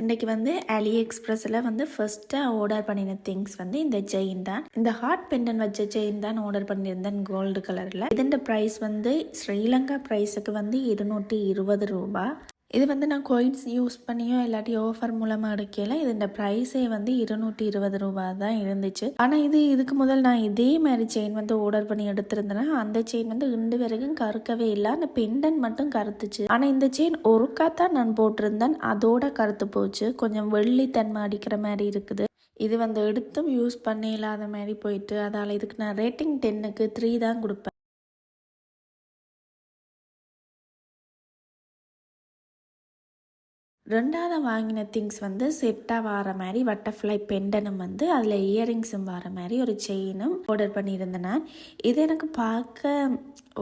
இன்றைக்கி வந்து அலி எக்ஸ்பிரஸில் வந்து ஃபஸ்ட்டாக ஆர்டர் பண்ணின திங்ஸ் வந்து இந்த செயின் தான். இந்த ஹார்ட் பெண்டன் வச்ச செயின் தான் ஆர்டர் பண்ணியிருந்தேன் கோல்டு கலரில். இதோட ப்ரைஸ் வந்து ஸ்ரீலங்கா ப்ரைஸுக்கு வந்து 220 ரூபா. இது வந்து நான் கோயின்ஸ் யூஸ் பண்ணியோ இல்லாட்டி ஆஃபர் மூலமாக எடுக்கல. இதோட ப்ரைஸே வந்து 220 ரூபா தான் இருந்துச்சு. ஆனால் இதுக்கு முதல் நான் இதே மாதிரி செயின் வந்து ஆர்டர் பண்ணி எடுத்திருந்தேன்னா அந்த செயின் வந்து இண்டு வரைக்கும் கருக்கவே இல்லை. அந்த பெண்டன் மட்டும் கருத்துச்சு. ஆனால் இந்த செயின் ஒருக்கா தான் நான் போட்டிருந்தேன், அதோட கருத்து போச்சு. கொஞ்சம் வெள்ளித்தன்மை அடிக்கிற மாதிரி இருக்குது. இது வந்து எடுத்தும் யூஸ் பண்ண இல்லாத மாதிரி போயிட்டு, அதால் இதுக்கு நான் ரேட்டிங் 10க்கு 3 தான் கொடுப்பேன். ரெண்டாவது வாங்கின திங்ஸ் வந்து செட்டாக வர மாதிரி பட்டர்ஃப்ளை பெண்டனும் வந்து அதில் இயரிங்ஸும் வர மாதிரி ஒரு செயினும் ஆர்டர் பண்ணியிருந்தேன். இது எனக்கு பார்க்க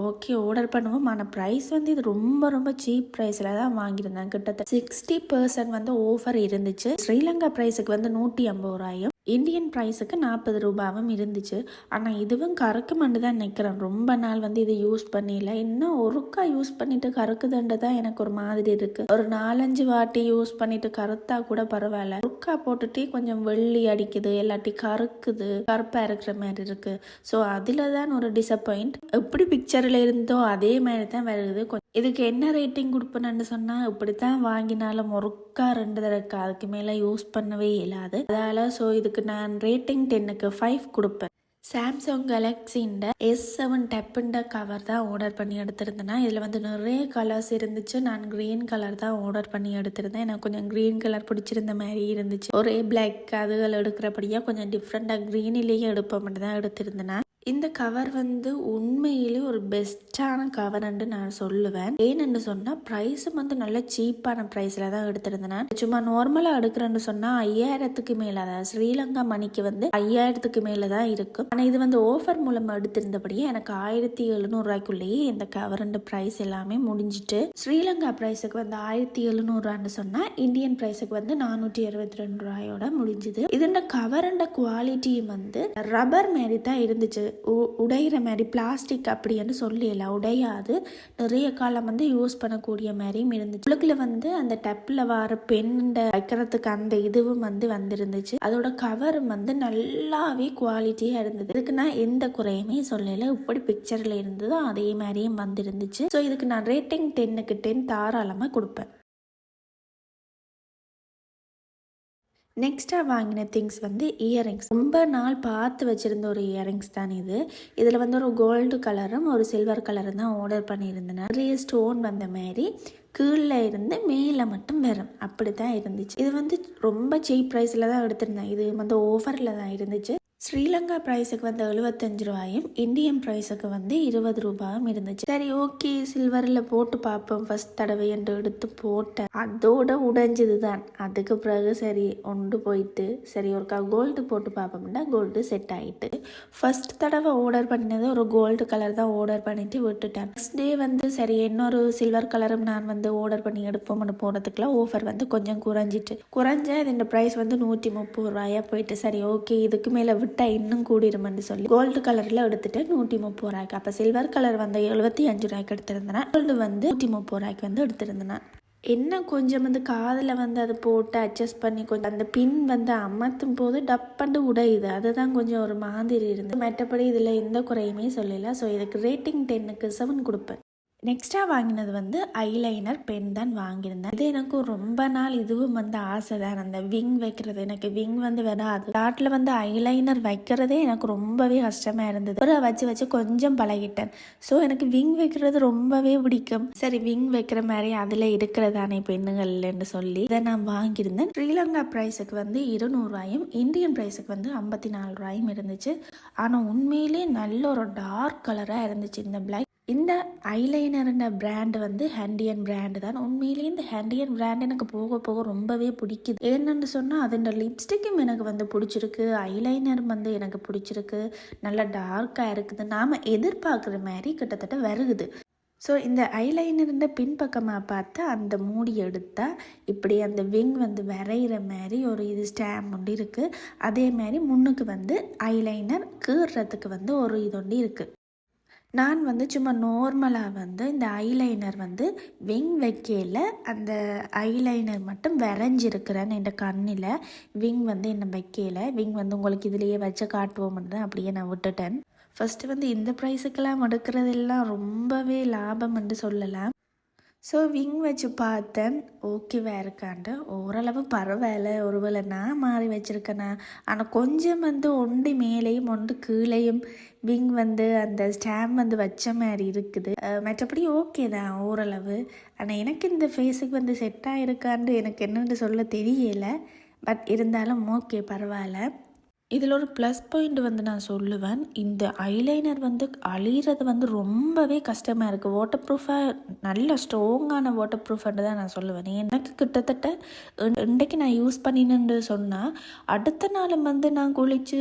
ஓகே ஆர்டர் பண்ணுவோம். ஆனால் ப்ரைஸ் வந்து இது ரொம்ப ரொம்ப சீப் ப்ரைஸில் தான் வாங்கியிருந்தேன். கிட்டத்தட்ட 60% வந்து ஆஃபர் இருந்துச்சு. ஸ்ரீலங்கா ப்ரைஸுக்கு வந்து 150 ரூபாயும் இந்தியன் ப்ரைஸுக்கு 40 ரூபாவும் இருந்துச்சு. ஆனால் இதுவும் கறக்குமெண்டு தான் நினைக்கிறேன். ரொம்ப நாள் வந்து இதை யூஸ் பண்ணிடல. இன்னும் ஒருக்கா யூஸ் பண்ணிட்டு கறக்குதுன்றது தான் எனக்கு ஒரு மாதிரி இருக்குது. ஒரு 4-5 வாட்டி யூஸ் பண்ணிட்டு கருத்தா கூட பரவாயில்ல. ஒருக்கா போட்டுட்டு கொஞ்சம் வெள்ளி அடிக்குது, இல்லாட்டி கருக்குது, கருப்பாக இருக்கிற மாதிரி இருக்குது. ஸோ அதில் தான் ஒரு டிசப்பாயிண்ட். எப்படி பிக்சரில் இருந்தோ அதே மாதிரி தான் வருது. இதுக்கு என்ன ரேட்டிங் கொடுப்பேன்னு சொன்னால் இப்படித்தான் வாங்கினாலும் ஒருக்கா 2 தடவை அதுக்கு மேலே யூஸ் பண்ணவே இல்லாது. அதால் ஸோ இதுக்கு நான் ரேட்டிங் 10க்கு 5 கொடுப்பேன். சாம்சங் கேலக்ஸின்ற S7 டெப்புண்ட கவர் தான் ஆர்டர் பண்ணி எடுத்திருந்தேன்னா இதில் வந்து நிறைய கலர்ஸ் இருந்துச்சு. நான் க்ரீன் கலர் தான் ஆர்டர் பண்ணி எடுத்திருந்தேன். எனக்கு கொஞ்சம் க்ரீன் கலர் பிடிச்சிருந்த மாதிரி இருந்துச்சு. ஒரே பிளாக் அதுகள் எடுக்கிறபடியாக கொஞ்சம் டிஃப்ரெண்ட்டாக க்ரீனிலேயே எடுப்ப மட்டும் தான் எடுத்திருந்தேன். இந்த கவர் வந்து உண்மையிலே ஒரு பெஸ்ட்டான கவர்ன்னு நான் சொல்லுவேன். ஏன்னு சொன்னால் ப்ரைஸும் வந்து நல்ல சீப்பான ப்ரைஸில் தான் எடுத்திருந்தேன். சும்மா நார்மலாக எடுக்கிறேன்னு சொன்னால் 5000க்கு மேலே, அதாவது ஸ்ரீலங்கா மணிக்கு வந்து 5000க்கு மேலே தான் இருக்கும். ஆனால் இது வந்து ஆஃபர் மூலமாக எடுத்திருந்தபடியே எனக்கு 1700 ரூபாய்க்குள்ளேயே இந்த கவர்ன்ற ப்ரைஸ் எல்லாமே முடிஞ்சிட்டு. ஸ்ரீலங்கா ப்ரைஸுக்கு வந்து 1700 ரூபான்னு சொன்னால் இந்தியன் ப்ரைஸுக்கு வந்து 462 ரூபாயோட முடிஞ்சுது. இதோட கவர்ன்ற குவாலிட்டியும் வந்து ரப்பர் மாதிரி தான் இருந்துச்சு. உடையிற மாதிரி பிளாஸ்டிக் அப்படின்னு சொல்லல, உடையாது. நிறைய காலம் வந்து யூஸ் பண்ணக்கூடிய மாதிரியும் இருந்துச்சு. உலகில் வந்து அந்த டப்பில் வர பெண்ணை வைக்கிறதுக்கு அந்த இதுவும் வந்து வந்துருந்துச்சு. அதோட கவரும் வந்து நல்லாவே குவாலிட்டியாக இருந்தது. இதுக்கு நான் எந்த குறையுமே சொல்லலை. இப்படி பிக்சரில் இருந்ததோ அதே மாதிரியும் வந்துருந்துச்சு. ஸோ இதுக்கு நான் ரேட்டிங் 10க்கு 10 தாராளமாக கொடுப்பேன். நெக்ஸ்ட்டாக வாங்கின திங்ஸ் வந்து இயரிங்ஸ். ரொம்ப நாள் பார்த்து வச்சுருந்த ஒரு இயரிங்ஸ் தான் இது. இதில் வந்து ஒரு கோல்டு கலரும் ஒரு சில்வர் கலரும் தான் ஆர்டர் பண்ணியிருந்தேன். நிறைய ஸ்டோன் வந்த மாதிரி கீழே இருந்து மேலே மட்டும் வரும், அப்படி தான் இருந்துச்சு. இது வந்து ரொம்ப சீப் ப்ரைஸில் தான் எடுத்திருந்தேன். இது வந்து ஆஃபரில் தான் இருந்துச்சு. ஸ்ரீலங்கா ப்ரைஸுக்கு வந்து 75 ரூபாயும் இந்தியன் ப்ரைஸுக்கு வந்து 20 ரூபாயும் இருந்துச்சு. சரி ஓகே சில்வரில் போட்டு பார்ப்போம் ஃபர்ஸ்ட் தடவை என்று எடுத்து போட்டேன். அதோட உடைஞ்சது தான். அதுக்கு பிறகு சரி ஒன்று போயிட்டு சரி ஒருக்கா கோல்டு போட்டு பார்ப்போம்னா கோல்டு செட் ஆகிட்டு. ஃபர்ஸ்ட் தடவை ஆர்டர் பண்ணினது ஒரு கோல்டு கலர் தான் ஆர்டர் பண்ணிட்டு விட்டுட்டேன். நெக்ஸ்ட் டே வந்து சரி இன்னொரு சில்வர் கலரும் நான் வந்து ஆர்டர் பண்ணி எடுப்போம்னு போனதுக்குலாம் ஆஃபர் வந்து கொஞ்சம் குறைஞ்சா இந்த ப்ரைஸ் வந்து 130 ரூபாயா போயிட்டு. சரி ஓகே இதுக்கு மேலே விட்டா இன்னும் கூடிருமென்னு சொல்லி கோல்டு கலர்ல எடுத்துட்டு 130 ரூபாய்க்கு. அப்ப சில்வர் கலர் வந்து 75 ரூபாய்க்கு எடுத்திருந்தேன். கோல்டு வந்து 130 ரூபாய்க்கு வந்து எடுத்திருந்தேன். என்ன கொஞ்சம் வந்து காதில் வந்து அதை போட்டு அட்ஜஸ்ட் பண்ணி கொஞ்சம் அந்த பின் வந்து அமர்த்தும் போது டப்பண்டு உடையுது. அதுதான் கொஞ்சம் ஒரு மாதிரி இருந்தது. மற்றபடி இதில் எந்த குறையுமே சொல்லல. ஸோ இதுக்கு ரேட்டிங் 10க்கு 7 கொடுப்பேன். நெக்ஸ்ட்டாக வாங்கினது வந்து ஐலைனர் பென் தான் வாங்கியிருந்தேன். இது எனக்கு ரொம்ப நாள் இதுவும் வந்து ஆசை தான். அந்த விங் வைக்கிறது, எனக்கு விங் வந்து வராது. ஸ்டார்ட்டில் வந்து ஐலைனர் வைக்கிறதே எனக்கு ரொம்பவே கஷ்டமாக இருந்தது. ஒரு வச்சு கொஞ்சம் பழகிட்டேன். ஸோ எனக்கு விங் வைக்கிறது ரொம்பவே பிடிக்கும். சரி விங் வைக்கிற மாதிரி அதில் இருக்கிறதானே பெண்ணுகள்னு சொல்லி இதை நான் வாங்கியிருந்தேன். ஸ்ரீலங்கா ப்ரைஸுக்கு வந்து 200 ரூபாயும் இந்தியன் ப்ரைஸுக்கு வந்து 54 ரூபாயும் இருந்துச்சு. ஆனால் உண்மையிலே நல்ல ஒரு டார்க் கலராக இருந்துச்சு இந்த பிளாக். இந்த ஐலைனர்ன்ற பிராண்ட் வந்து ஹேண்டியன் பிராண்டு தான். உண்மையிலேயே இந்த ஹேண்டியன் பிராண்ட் எனக்கு போக போக ரொம்பவே பிடிக்குது. என்னென்னு சொன்னால் அதோட லிப்ஸ்டிக்கும் எனக்கு வந்து பிடிச்சிருக்கு, ஐலைனர் வந்து எனக்கு பிடிச்சிருக்கு. நல்லா டார்க்காக இருக்குது, நாம் எதிர்பார்க்குற மாதிரி கிட்டத்தட்ட வருகுது. ஸோ இந்த ஐலைனர்ன்ற பின்பக்கமாக பார்த்தா அந்த மூடி எடுத்தால் இப்படி அந்த விங் வந்து வரைகிற மாதிரி ஒரு இது ஸ்டாம்ப் ஒன்று இருக்குது. அதே மாதிரி முன்னுக்கு வந்து ஐலைனர் கீறுறதுக்கு வந்து ஒரு இது ஒன்று இருக்குது. நான் வந்து சும்மா நார்மலாக வந்து இந்த ஐலைனர் வந்து விங் வைக்கையில் அந்த ஐலைனர் மட்டும் வரைஞ்சிருக்கிறேன் என் கண்ணில். விங் வந்து என்ன வைக்கையில் விங் வந்து உங்களுக்கு இதிலேயே வச்சு காட்டுவோம்னு அப்படியே நான் விட்டுட்டேன். ஃபஸ்ட்டு வந்து இந்த ப்ரைஸுக்கெல்லாம் எடுக்கிறதெல்லாம் ரொம்பவே லாபம் என்று சொல்லலாம். ஸோ விங் வச்சு பார்த்தேன், ஓகேவா இருக்கான்ட்டு. ஓரளவு பரவாயில்ல, ஒருவேளை நான் மாறி வச்சுருக்கேனா. ஆனால் கொஞ்சம் வந்து ஒன்று மேலேயும் ஒன்று கீழேயும் விங் வந்து அந்த ஸ்டாம்ப் வந்து வச்ச மாதிரி இருக்குது. மற்றபடி ஓகே தான் ஓரளவு. ஆனால் எனக்கு இந்த ஃபேஸுக்கு வந்து செட் ஆகிருக்கான்ட்டு எனக்கு என்னென்னு சொல்ல தெரியலை. பட் இருந்தாலும் ஓகே பரவாயில்ல. இதில் ஒரு ப்ளஸ் பாயிண்ட் வந்து நான் சொல்லுவேன், இந்த ஐலைனர் வந்து அழிகிறது வந்து ரொம்பவே கஷ்டமாக இருக்குது. வாட்டர் ப்ரூஃபாக நல்ல ஸ்ட்ராங்கான வாட்டர் ப்ரூஃப்னு தான் நான் சொல்லுவேன். எனக்கு கிட்டத்தட்ட இன்றைக்கு நான் யூஸ் பண்ணினு சொன்னால் அடுத்த நாள் வந்து நான் குளித்து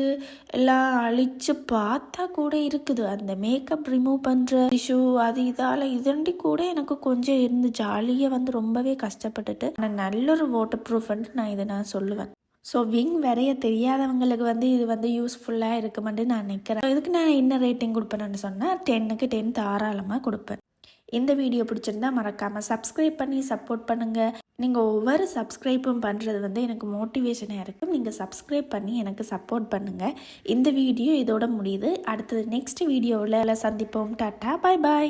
எல்லாம் அழித்து பார்த்தா கூட இருக்குது. அந்த மேக்கப் ரிமூவ் பண்ணுற டிஷ்யூ அது இதால் இதண்டி கூட எனக்கு கொஞ்சம் இருந்துச்சு. அழிய வந்து ரொம்பவே கஷ்டப்பட்டுட்டு. ஆனால் நல்ல ஒரு வாட்டர் ப்ரூஃப்ன்ட்டு நான் சொல்லுவேன். ஸோ விங் வரைய தெரியாதவங்களுக்கு வந்து இது வந்து யூஸ்ஃபுல்லாக இருக்குமென்று நான் நினைக்கிறேன். இதுக்கு நான் என்ன ரேட்டிங் கொடுப்பேன்னு சொன்னால் 10க்கு 10 தாராளமாக கொடுப்பேன். இந்த வீடியோ பிடிச்சிருந்தா மறக்காமல் சப்ஸ்கிரைப் பண்ணி சப்போர்ட் பண்ணுங்கள். நீங்கள் ஒவ்வொரு சப்ஸ்கிரைப்பும் பண்ணுறது வந்து எனக்கு மோட்டிவேஷனாக இருக்கும். நீங்கள் சப்ஸ்கிரைப் பண்ணி எனக்கு சப்போர்ட் பண்ணுங்கள். இந்த வீடியோ இதோட முடியுது. அடுத்தது நெக்ஸ்ட் வீடியோவில் சந்திப்போம். டாட்டா, பாய் பாய்.